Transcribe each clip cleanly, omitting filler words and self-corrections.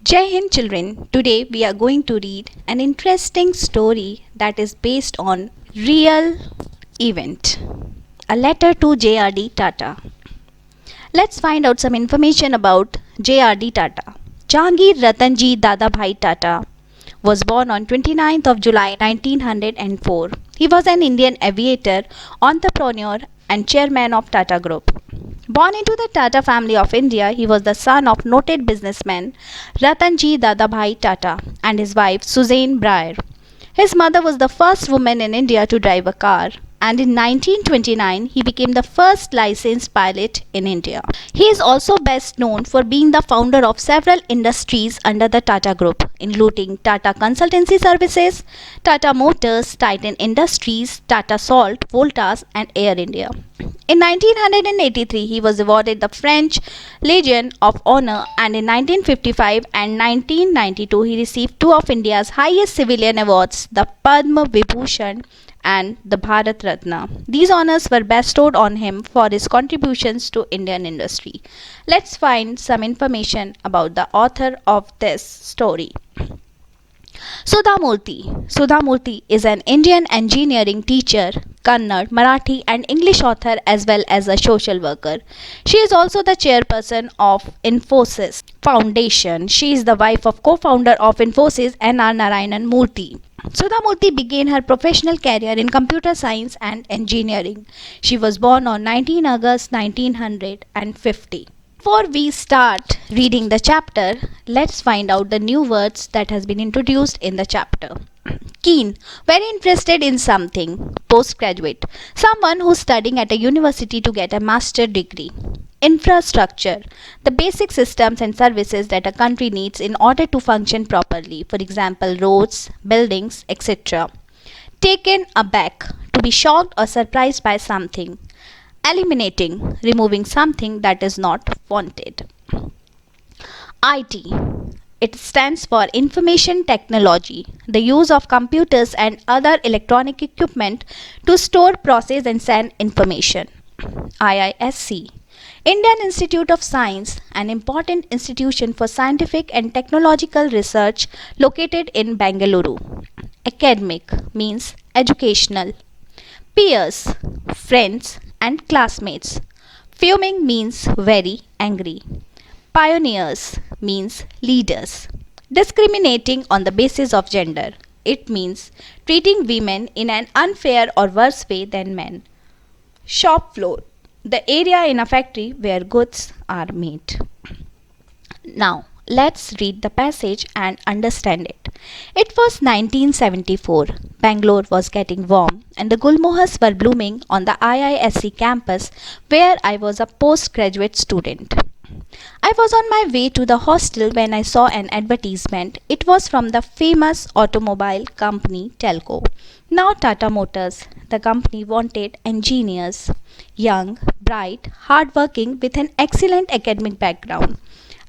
Jai Hind children, today we are going to read an interesting story that is based on real event. A letter to J.R.D. Tata. Let's find out some information about J.R.D. Tata. Jahangir Ratanji Dadabhai Tata was born on 29th of July 1904. He was an Indian aviator, entrepreneur and chairman of Tata Group. Born into the Tata family of India, he was the son of noted businessman Ratanji Dadabhai Tata and his wife Suzanne Breyer. His mother was the first woman in India to drive a car, and in 1929 he became the first licensed pilot in India. He is also best known for being the founder of several industries under the Tata Group, including Tata Consultancy Services, Tata Motors, Titan Industries, Tata Salt, Voltas and Air India. In 1983, he was awarded the French Legion of Honor, and in 1955 and 1992, he received two of India's highest civilian awards, the Padma Vibhushan and the Bharat Ratna. These honors were bestowed on him for his contributions to Indian industry. Let's find some information about the author of this story. Sudha Murthy. Sudha Murthy is an Indian engineering teacher, Kannada, Marathi and English author as well as a social worker. She is also the chairperson of Infosys Foundation. She is the wife of co-founder of Infosys, N.R. Narayanan Murthy. Sudha Murthy began her professional career in computer science and engineering. She was born on 19 August 1950. Before we start reading the chapter, let's find out the new words that has been introduced in the chapter. Keen, very interested in something. Postgraduate, someone who's studying at a university to get a master degree. Infrastructure, the basic systems and services that a country needs in order to function properly, for example, roads, buildings, etc. Taken aback, to be shocked or surprised by something. Eliminating, removing something that is not wanted. IT, it stands for Information Technology, the use of computers and other electronic equipment to store, process and send information. IISc, Indian Institute of Science, an important institution for scientific and technological research located in Bengaluru. Academic means educational. Peers, friends and classmates. Fuming means very angry. Pioneers means leaders. Discriminating on the basis of gender. It means treating women in an unfair or worse way than men. Shop floor, the area in a factory where goods are made. Now, let's read the passage and understand it. It was 1974. Bangalore was getting warm and the gulmohars were blooming on the IISc campus where I was a postgraduate student. I was on my way to the hostel when I saw an advertisement. It was from the famous automobile company Telco, now Tata Motors. The company wanted engineers, young, bright, hardworking with an excellent academic background.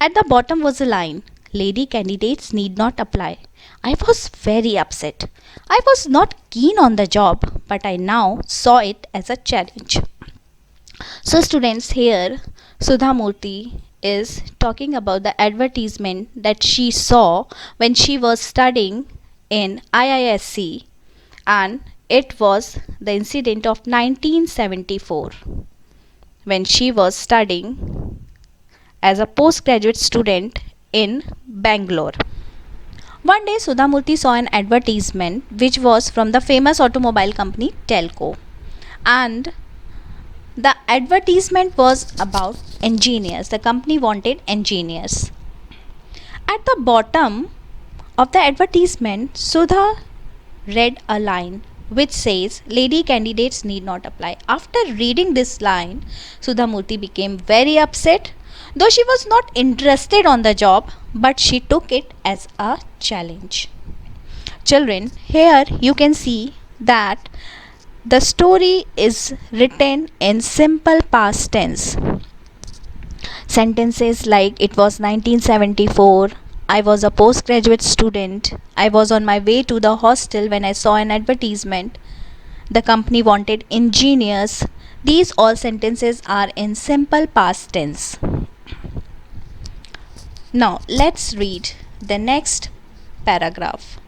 At the bottom was a line, "Lady candidates need not apply." I was very upset. I was not keen on the job, but I now saw it as a challenge. So students, here Sudha Murthy is talking about the advertisement that she saw when she was studying in IISc, and it was the incident of 1974 when she was studying as a postgraduate student in Bangalore. One day Sudha Murthy saw an advertisement which was from the famous automobile company Telco, and the advertisement was about engineers. The company wanted engineers. At the bottom of the advertisement, Sudha read a line which says, "Lady candidates need not apply." After reading this line, Sudha Murthy became very upset. Though she was not interested on the job, but she took it as a challenge. Children, here you can see that the story is written in simple past tense. Sentences like it was 1974, I was a postgraduate student, I was on my way to the hostel when I saw an advertisement, the company wanted engineers. These all sentences are in simple past tense. Now let's read The next paragraph.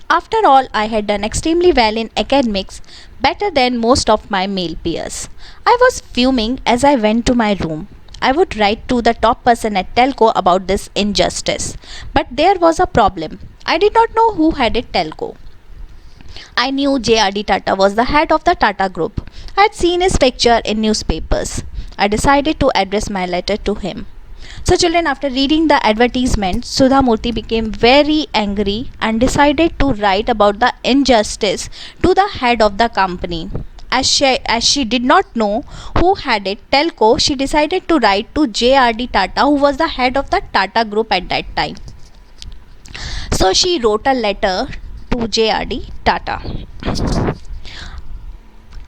After all, I had done extremely well in academics, better than most of my male peers. I was fuming as I went to my room. I would write to the top person at Telco about this injustice. But there was a problem. I did not know who headed Telco. I knew J.R.D. Tata was the head of the Tata Group. I had seen his picture in newspapers. I decided to address my letter to him. So, children, after reading the advertisement, Sudha Murthy became very angry and decided to write about the injustice to the head of the company. As she did not know who had it, Telco, she decided to write to J.R.D. Tata, who was the head of the Tata Group at that time. So, she wrote a letter to J.R.D. Tata.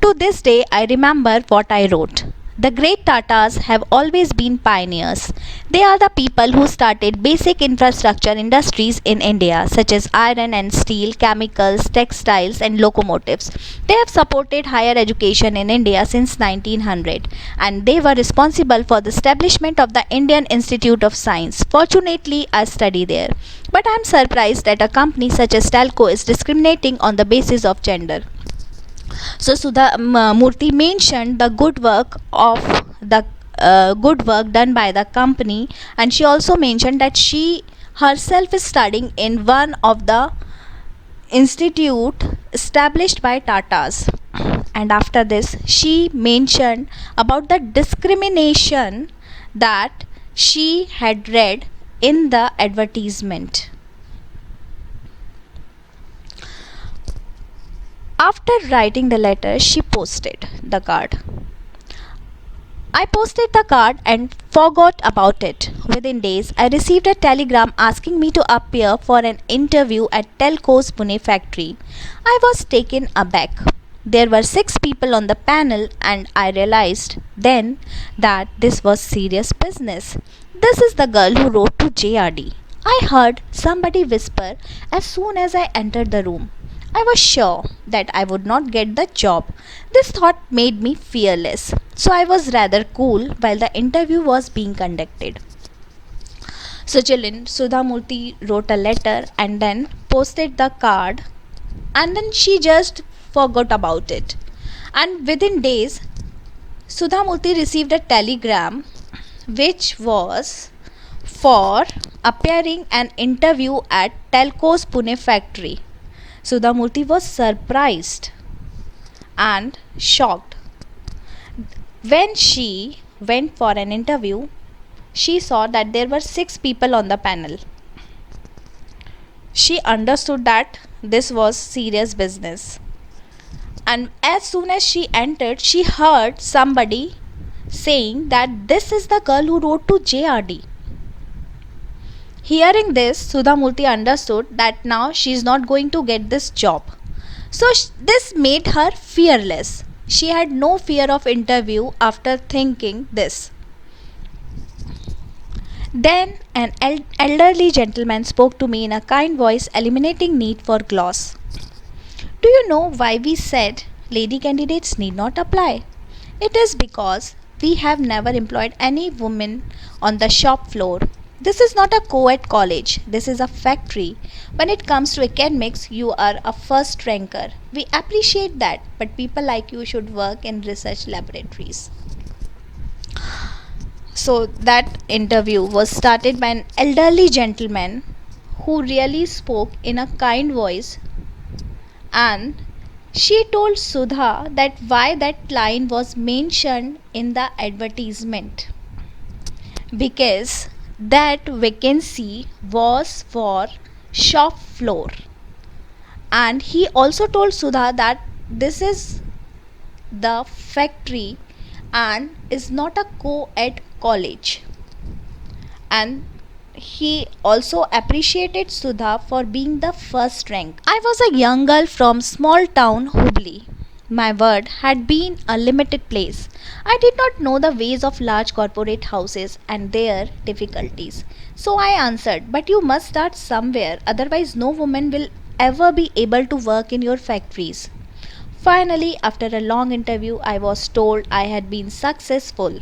To this day, I remember what I wrote. The great Tatas have always been pioneers. They are the people who started basic infrastructure industries in India, such as iron and steel, chemicals, textiles, and locomotives. They have supported higher education in India since 1900, and they were responsible for the establishment of the Indian Institute of Science. Fortunately, I study there. But I am surprised that a company such as Telco is discriminating on the basis of gender. So Sudha Murthy mentioned the good work done by the company, and she also mentioned that she herself is studying in one of the institute established by Tatas. And after this, she mentioned about the discrimination that she had read in the advertisement. After writing the letter, she posted the card. I posted the card and forgot about it. Within days, I received a telegram asking me to appear for an interview at Telco's Pune factory. I was taken aback. There were 6 people on the panel, and I realized then that this was serious business. This is the girl who wrote to JRD. I heard somebody whisper as soon as I entered the room. I was sure that I would not get the job. This thought made me fearless, so I was rather cool while the interview was being conducted. So, children, Sudha Murthy wrote a letter and then posted the card, and then she just forgot about it. And within days, Sudha Murthy received a telegram which was for appearing an interview at Telco's Pune factory. Sudha Murthy was surprised and shocked. When she went for an interview, she saw that there were 6 people on the panel. She understood that this was serious business. And as soon as she entered, she heard somebody saying that this is the girl who wrote to JRD. Hearing this, Sudha Murthy understood that now she is not going to get this job. So this made her fearless. She had no fear of interview after thinking this. Then an elderly gentleman spoke to me in a kind voice, eliminating need for gloss. Do you know why we said lady candidates need not apply? It is because we have never employed any woman on the shop floor. This is not a co-ed college, this is a factory. When it comes to academics, you are a first ranker. We appreciate that, but people like you should work in research laboratories. So that interview was started by an elderly gentleman who really spoke in a kind voice, and she told Sudha that why that line was mentioned in the advertisement. Because that vacancy was for shop floor, and he also told Sudha that this is the factory and is not a co-ed college, and he also appreciated Sudha for being the first rank. I was a young girl from small town Hubli. My world had been a limited place. I did not know the ways of large corporate houses and their difficulties. So I answered, but you must start somewhere, otherwise no woman will ever be able to work in your factories. Finally, after a long interview, I was told I had been successful.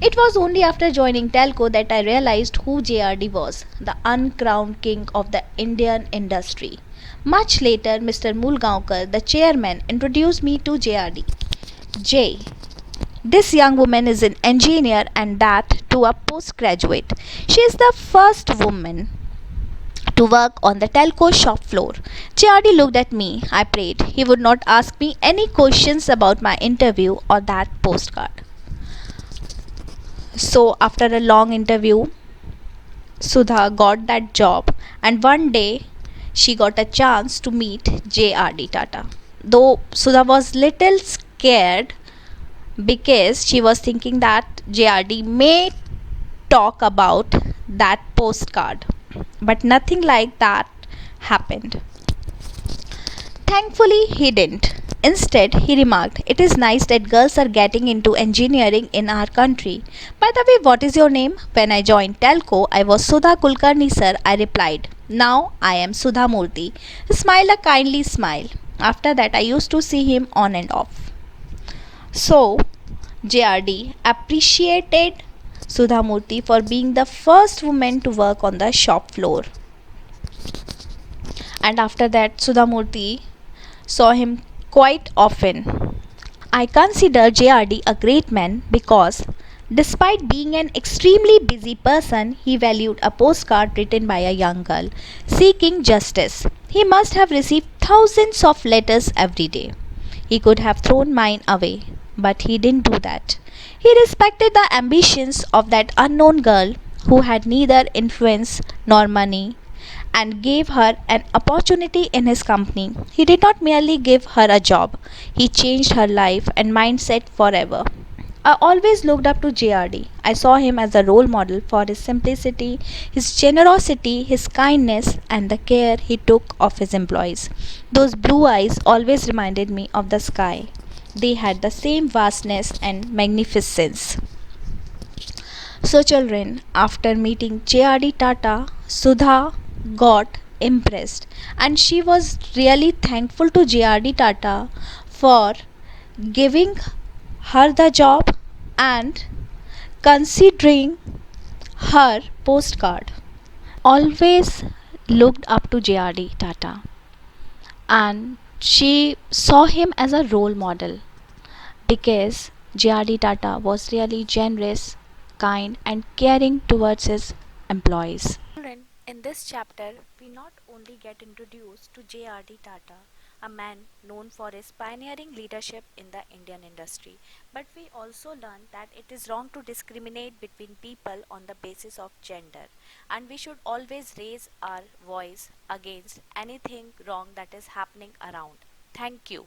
It was only after joining Telco that I realized who JRD was, the uncrowned king of the Indian industry. Much later, Mr. Mulgaonkar, the chairman, introduced me to JRD. J. This young woman is an engineer and that to a postgraduate. She is the first woman to work on the telco shop floor. JRD looked at me. I prayed he would not ask me any questions about my interview or that postcard. So, after a long interview, Sudha got that job, and one day she got a chance to meet JRD Tata. Though Sudha was little scared because she was thinking that JRD may talk about that postcard, but nothing like that happened. Thankfully, he didn't. Instead, he remarked, "It is nice that girls are getting into engineering in our country. By the way, what is your name?" When I joined Telco, I was Sudha Kulkarni, sir, I replied. Now I am Sudha Murthy. He smiled a kindly smile. After that, I used to see him on and off. So, JRD appreciated Sudha Murthy for being the first woman to work on the shop floor. And after that, Sudha Murthy saw him quite often. I consider JRD a great man because, despite being an extremely busy person, he valued a postcard written by a young girl seeking justice. He must have received thousands of letters every day. He could have thrown mine away, but he didn't do that. He respected the ambitions of that unknown girl who had neither influence nor money and gave her an opportunity in his company. He did not merely give her a job, he changed her life and mindset forever. I always looked up to JRD. I saw him as a role model for his simplicity, his generosity, his kindness, and the care he took of his employees. Those blue eyes always reminded me of the sky. They had the same vastness and magnificence. So, children, after meeting JRD Tata, Sudha got impressed and she was really thankful to JRD Tata for giving her the job and considering her postcard. Always looked up to JRD Tata and she saw him as a role model because JRD Tata was really generous, kind, and caring towards his employees. Children, in this chapter, we not only get introduced to JRD Tata, a man known for his pioneering leadership in the Indian industry, but we also learn that it is wrong to discriminate between people on the basis of gender, and we should always raise our voice against anything wrong that is happening around. Thank you.